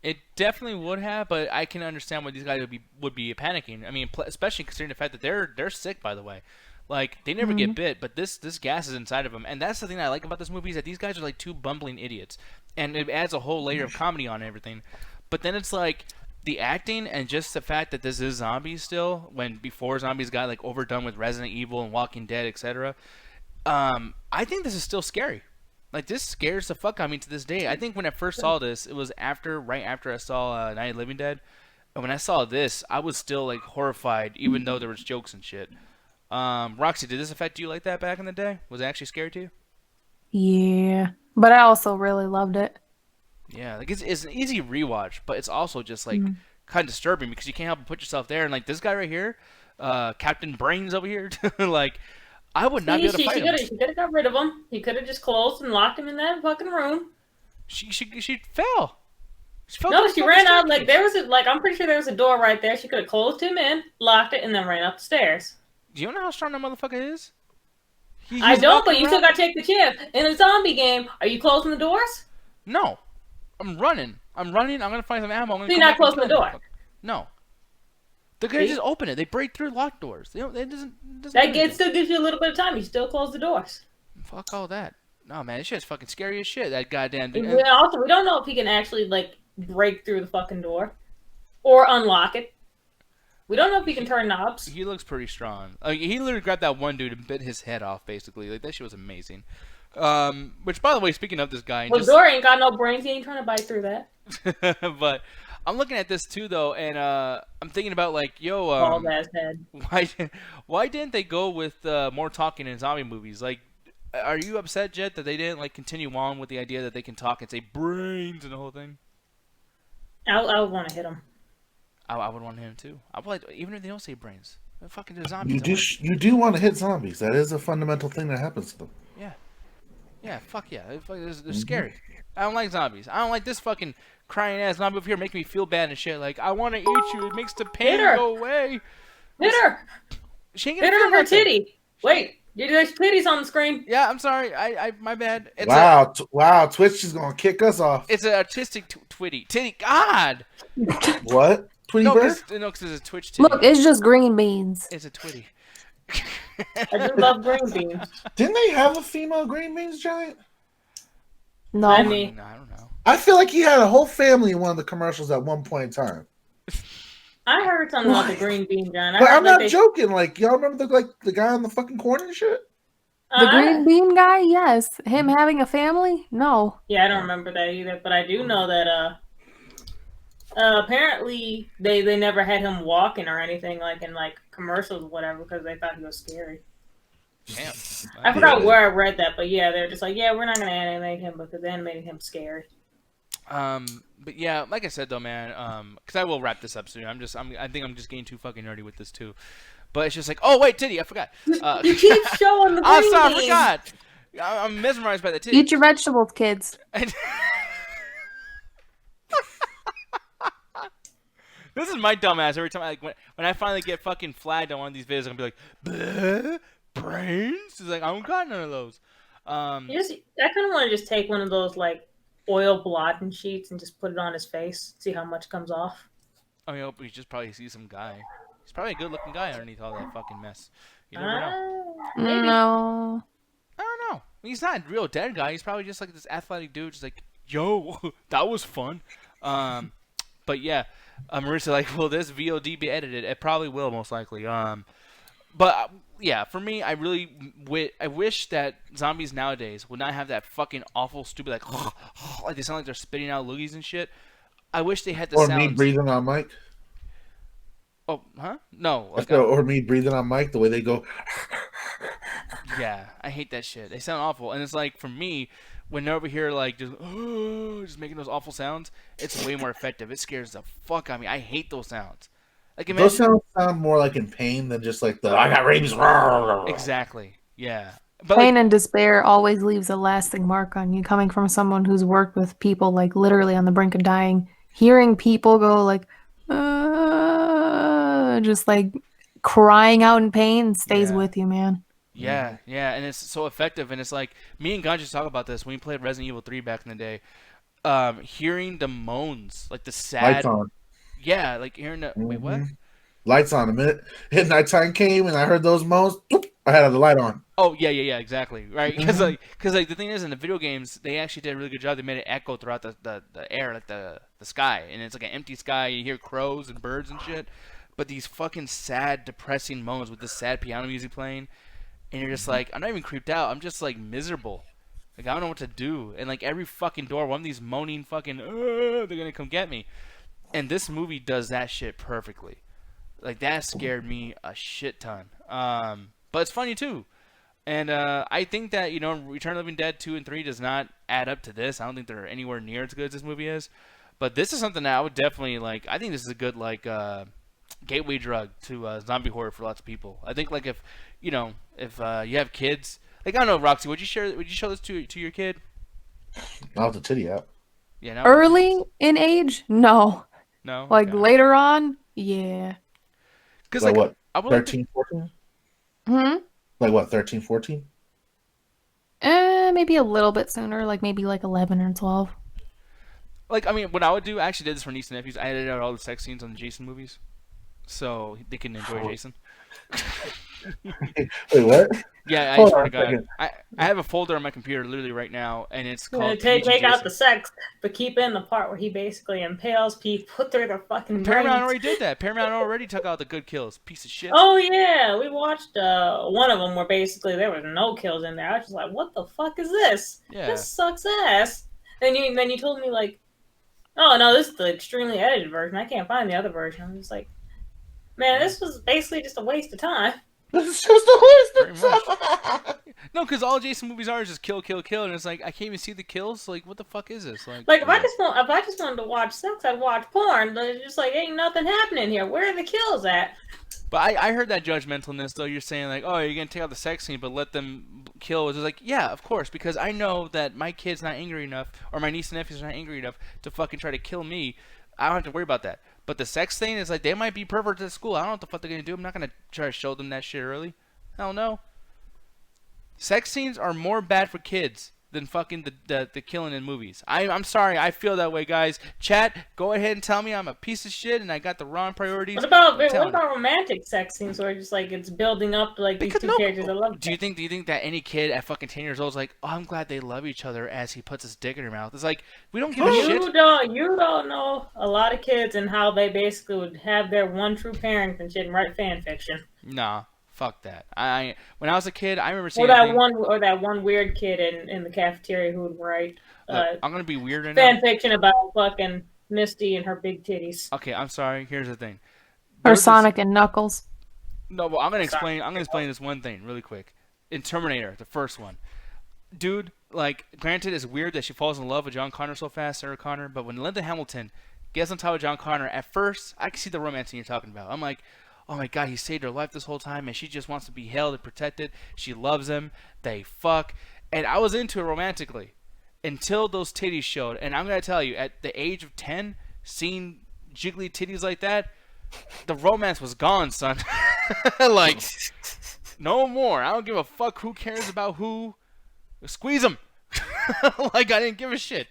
It definitely would have, but I can understand why these guys would be panicking. I mean, especially considering the fact that they're sick. By the way, like they never get bit, but this gas is inside of them, and that's the thing that I like about this movie is that these guys are like two bumbling idiots, and it adds a whole layer of comedy on everything. But then it's like the acting and just the fact that this is zombies still, when before zombies got like overdone with Resident Evil and Walking Dead, etc. I think this is still scary. Like, this scares the fuck out of me to this day. I think when I first saw this, it was right after I saw Night of the Living Dead. And when I saw this, I was still, like, horrified, even though there was jokes and shit. Roxy, did this affect you like that back in the day? Was it actually scary to you? Yeah. But I also really loved it. Yeah, like, it's an easy rewatch, but it's also just, like, kind of disturbing because you can't help but put yourself there. And, like, this guy right here, Captain Brains over here, like... I would not be able to fight him. She could have got rid of him. He could have just closed and locked him in that fucking room. She fell. She ran out. Like there was I'm pretty sure there was a door right there. She could have closed him in, locked it, and then ran up the stairs. Do you know how strong that motherfucker is? I don't, but you still gotta take the chance. In a zombie game, are you closing the doors? No, I'm running. I'm gonna find some ammo. You're not closing the door. No. The guys just open it. They break through locked doors. It doesn't it still gives you a little bit of time. You still close the doors. Fuck all that. No, man, this shit's fucking scary as shit. That goddamn. We don't know if he can actually like break through the fucking door or unlock it. We don't know if he can turn knobs. He looks pretty strong. He literally grabbed that one dude and bit his head off. Basically, like that shit was amazing. Which, by the way, speaking of this guy, Door ain't got no brains. He ain't trying to bite through that. But. I'm looking at this too, though, and I'm thinking about like, bald ass head. Why didn't they go with more talking in zombie movies? Like, are you upset, Jett, that they didn't like continue on with the idea that they can talk and say brains and the whole thing? I would want to hit him. I would want to hit him too. I would like, even if they don't say brains, they're fucking zombies. You do want to hit zombies. That is a fundamental thing that happens to them. Yeah, fuck yeah. They're scary. I don't like zombies. I don't like this fucking crying ass zombie over here making me feel bad and shit. Like, I want to eat you. It makes the pain go away. Hit her. She ain't hit her in her titty. Wait, there's titties on the screen. Yeah, I'm sorry. My bad. It's wow. Twitch is gonna kick us off. It's an artistic titty. God. What? Twitty bird? No, because it's a Twitch titty. Look, it's just green beans. It's a twitty. I do love green beans. Didn't they have a female green beans giant? No. I mean, I don't know. I feel like he had a whole family in one of the commercials at one point in time. I heard something about the green bean gun. But I'm not joking. Like, y'all remember the guy on the fucking corner and shit? The green bean guy, yes. Him having a family, no. Yeah, I don't remember that either. But I do know that apparently they never had him walking or anything like in like commercials or whatever because they thought he was scary. Damn. I forgot where I read that, but yeah, they're just like, yeah, we're not gonna animate him because they animated him scary. But yeah, like I said though, man, because I will wrap this up soon. I think I'm just getting too fucking nerdy with this too. But it's just like, oh wait, titty, I forgot. You keep showing the green oh, sorry, I beans. forgot. I'm mesmerized by the titty. Eat your vegetables, kids. This is my dumbass. Every time, when I finally get fucking flagged on one of these videos, I'm gonna be like, bleh, brains. It's like I don't got none of those. I kind of want to just take one of those like oil blotting sheets and just put it on his face, see how much comes off. I mean, you just probably see some guy. He's probably a good-looking guy underneath all that fucking mess. You never know. Maybe. No. I don't know. I mean, he's not a real dead guy. He's probably just like this athletic dude, just like, yo, that was fun. But yeah, Marissa like, will this VOD be edited? It probably will, most likely. But yeah, for me, I wish that zombies nowadays would not have that fucking awful, stupid like they sound like they're spitting out loogies and shit. I wish they had the sounds. Or me breathing on mic. Oh, huh? No. Like, or me breathing on mic, the way they go. Yeah, I hate that shit. They sound awful. And it's like, for me, when they're over here, like, just making those awful sounds, it's way more effective. It scares the fuck out of me. I hate those sounds. Like, imagine... Those sounds sound more like in pain than just like I got rabies. Exactly. Yeah. But pain and despair always leaves a lasting mark on you, coming from someone who's worked with people, like, literally on the brink of dying. Hearing people go, like, just like crying out in pain stays with you, man. Yeah, and it's so effective. And it's like, me and Ganja talk about this when we played Resident Evil 3 back in the day. Hearing the moans, like the sad. Lights on. Yeah, like hearing the. Wait, what? Lights on. A minute. Hit nighttime came and I heard those moans. I had the light on. Oh yeah, exactly. Right, because the thing is, in the video games, they actually did a really good job. They made it echo throughout the air, like the sky, and it's like an empty sky. You hear crows and birds and shit, but these fucking sad, depressing moans with this sad piano music playing, and you're just like, I'm not even creeped out. I'm just like miserable. Like I don't know what to do, and like every fucking door, one of these moaning fucking, they're gonna come get me, and this movie does that shit perfectly. Like that scared me a shit ton. But it's funny too. And I think that, Return of the Living Dead 2 and 3 does not add up to this. I don't think they're anywhere near as good as this movie is. But this is something that I would definitely like. I think this is a good gateway drug to zombie horror for lots of people. I think like if you have kids, like I don't know, Roxy, would you show this to your kid? Not the titty out. Yeah. No, early in age, no. No. Like okay. later on, yeah. Because like what? I would 13, 14? Like what? 13, 14? Maybe a little bit sooner, like maybe like 11 or 12. Like, I mean, what I would do, I actually did this for niece and nephews. I edited out all the sex scenes on the Jason movies, so they can enjoy Jason. Wait, what? Yeah, I swear to God. I have a folder on my computer literally right now, and it's called take out the sex, but keep in the part where he basically impales people through their fucking Paramount already did that. Paramount already took out the good kills. Piece of shit. Oh, yeah. We watched one of them where basically there was no kills in there. I was just like, what the fuck is this? Yeah. This sucks ass. Then you told me, like, oh, no, this is the extremely edited version. I can't find the other version. I'm just like, man, this was basically just a waste of time. It's just a waste of time. No, because all Jason movies are is just kill, and it's like I can't even see the kills. Like, what the fuck is this? Like if I just wanted to watch sex, I'd watch porn. But it's just like ain't nothing happening here. Where are the kills at? But I heard that judgmentalness though. You're saying like, oh, you're gonna take out the sex scene, but let them kill. It's like, yeah, of course, because I know that my kid's not angry enough, or my niece and nephews are not angry enough to fucking try to kill me. I don't have to worry about that. But the sex thing is like, they might be perverts at school. I don't know what the fuck they're gonna do. I'm not gonna try to show them that shit early. Hell no. Sex scenes are more bad for kids than fucking the killing in movies. I'm sorry, I feel that way, guys. Chat, go ahead and tell me I'm a piece of shit and I got the wrong priorities. What about romantic sex scenes where just like it's building up to, like these two characters? I love. Do you think that any kid at fucking 10 years old is like, oh, I'm glad they love each other as he puts his dick in her mouth? It's like we don't give a shit. You don't know a lot of kids and how they basically would have their one true parent and shit and write fan fiction. Nah. Fuck that. When I was a kid, I remember seeing that one weird kid in the cafeteria who would write I'm gonna be weird right fan fiction about fucking Misty and her big titties. Okay, I'm sorry. Here's the thing. Or Sonic and Knuckles. No, but I'm gonna explain this one thing really quick. In Terminator, the first one, dude. Like, granted, it's weird that she falls in love with John Connor so fast, Sarah Connor. But when Linda Hamilton gets on top of John Connor, at first I can see the romance you're talking about. I'm like, oh my god, he saved her life this whole time, and she just wants to be held and protected. She loves him. They fuck. And I was into it romantically until those titties showed. And I'm going to tell you, at the age of 10, seeing jiggly titties like that, the romance was gone, son. Like, no more. I don't give a fuck who cares about who. Squeeze them. Like, I didn't give a shit.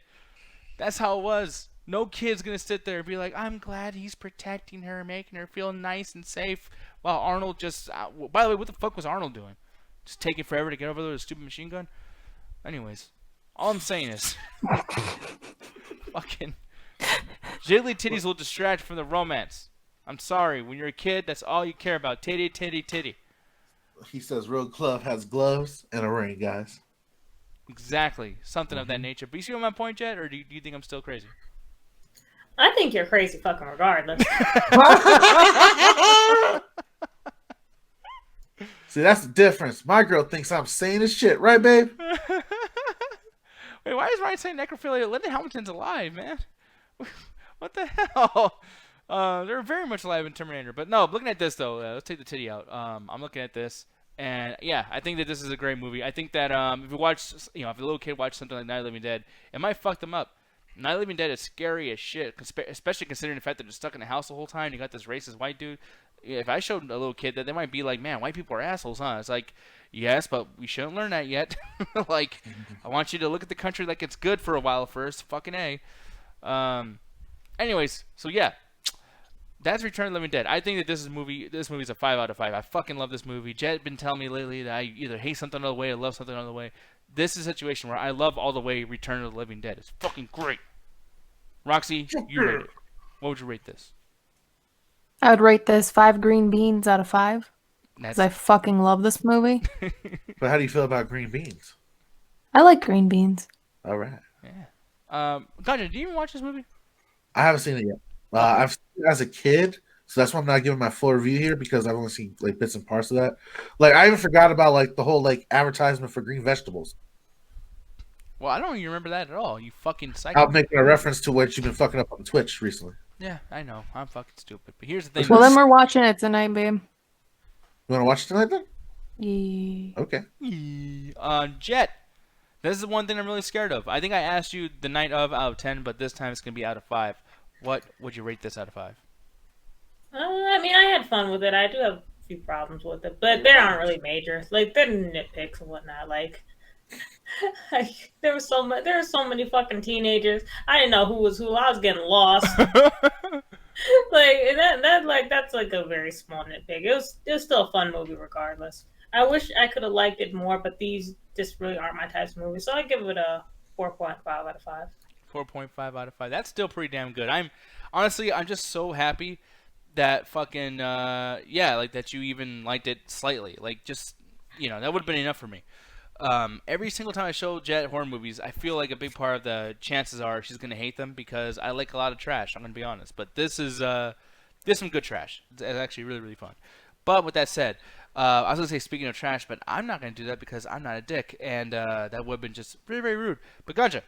That's how it was. No kid's going to sit there and be like, I'm glad he's protecting her, making her feel nice and safe. While Arnold just... by the way, what the fuck was Arnold doing? Just taking forever to get over there with a stupid machine gun? Anyways, all I'm saying is... fucking... jiggly titties will distract from the romance. I'm sorry. When you're a kid, that's all you care about. Titty, titty, titty. He says Road Club has gloves and a ring, guys. Exactly. Something of that nature. But you see what my point, Jett? Or do you think I'm still crazy? I think you're crazy fucking regardless. See, that's the difference. My girl thinks I'm sane as shit, right, babe? Wait, why is Ryan saying necrophilia? Linda Hamilton's alive, man. What the hell? They're very much alive in Terminator. But no, looking at this, though, let's take the titty out. I'm looking at this. And, yeah, I think that this is a great movie. I think that if a little kid watched something like Night of the Living Dead, it might fuck them up. Night of the Living Dead is scary as shit, especially considering the fact that they're stuck in the house the whole time. You got this racist white dude. If I showed a little kid that, they might be like, man, white people are assholes, huh? It's like, yes, but we shouldn't learn that yet. Like, I want you to look at the country like it's good for a while first. Fucking A. Anyways, so yeah. That's Return of the Living Dead. I think that this movie's a 5 out of 5. I fucking love this movie. Jett been telling me lately that I either hate something all the way or love something all the way. This is a situation where I love all the way Return of the Living Dead. It's fucking great. Roxy, you rate it. What would you rate this? I would rate this 5 green beans out of 5. Because I fucking love this movie. But how do you feel about green beans? I like green beans. All right. Yeah. Ganja, do you even watch this movie? I haven't seen it yet. I've seen it as a kid, so that's why I'm not giving my full review here because I've only seen like bits and parts of that. Like I even forgot about like the whole like advertisement for green vegetables. Well, I don't even remember that at all. You fucking psycho. I'm making a reference to what you've been fucking up on Twitch recently. Yeah, I know. I'm fucking stupid. But here's the thing. Well, then we're watching it tonight, babe. You want to watch it tonight then? Yeah. Okay. Jett. This is the one thing I'm really scared of. I think I asked you the night of out of 10, but this time it's going to be out of 5. What would you rate this out of 5? I mean, I had fun with it. I do have a few problems with it, but they aren't really major. Like, they're nitpicks and whatnot. Like, there were so many fucking teenagers. I didn't know who was who. I was getting lost. That's like a very small nitpick. It was still a fun movie regardless. I wish I could have liked it more, but these just really aren't my types of movies. So I give it a 4.5 out of 5. 4.5 out of 5. That's still pretty damn good. I'm just so happy that fucking that you even liked it slightly. Like just that would have been enough for me. Every single time I show Jett horror movies, I feel like a big part of the chances are she's gonna hate them because I like a lot of trash. I'm gonna be honest, but this is some good trash. It's actually really really fun. But with that said, I was gonna say speaking of trash, but I'm not gonna do that because I'm not a dick, and that would have been just very very rude. But Ganja.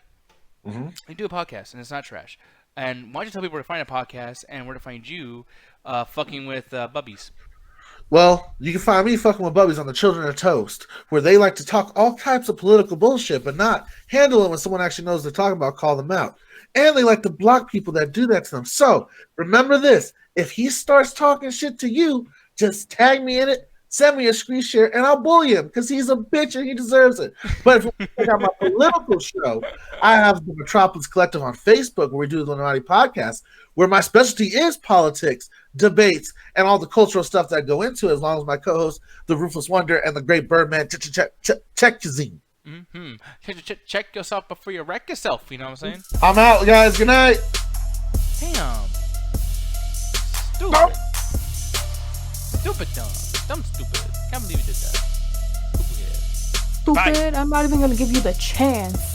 Mm-hmm. You do a podcast, and it's not trash. And why don't you tell people where to find a podcast and where to find you fucking with bubbies? Well, you can find me fucking with bubbies on the Children of Toast, where they like to talk all types of political bullshit, but not handle it when someone actually knows what they're talking about, call them out. And they like to block people that do that to them. So, remember this. If he starts talking shit to you, just tag me in it, send me a screen share and I'll bully him because he's a bitch and he deserves it. But if we check out my political show, I have the Metropolis Collective on Facebook where we do the Illuminati podcast, where my specialty is politics, debates, and all the cultural stuff that I go into, as long as my co-host, the Ruthless Wonder, and the Great Birdman, check Yazine. Mm-hmm. Check yourself before you wreck yourself. You know what I'm saying? I'm out, guys. Good night. Damn. Stupid. Stupid dumb stupid. Can't believe you did that. Stupid. Stupid. I'm not even gonna give you the chance.